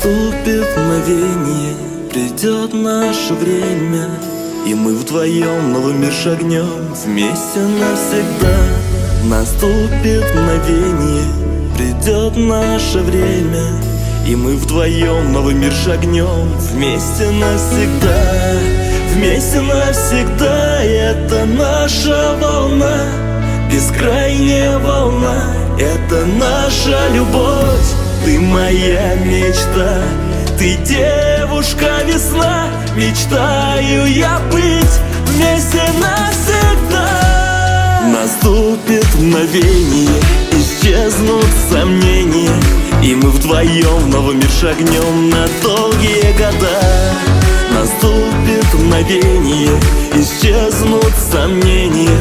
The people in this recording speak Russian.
Наступит мгновение, придет наше время, и мы вдвоем новый мир шагнем вместе навсегда. Наступит мгновение, придет наше время, и мы вдвоем новый мир шагнем вместе навсегда. Вместе навсегда, это наша волна, бескрайняя волна, это наша любовь. Ты моя мечта, ты девушка-весна, мечтаю я быть вместе навсегда. Наступит мгновение, исчезнут сомнения, и мы вдвоем в новый мир шагнем на долгие года. Наступит мгновение, исчезнут сомнения,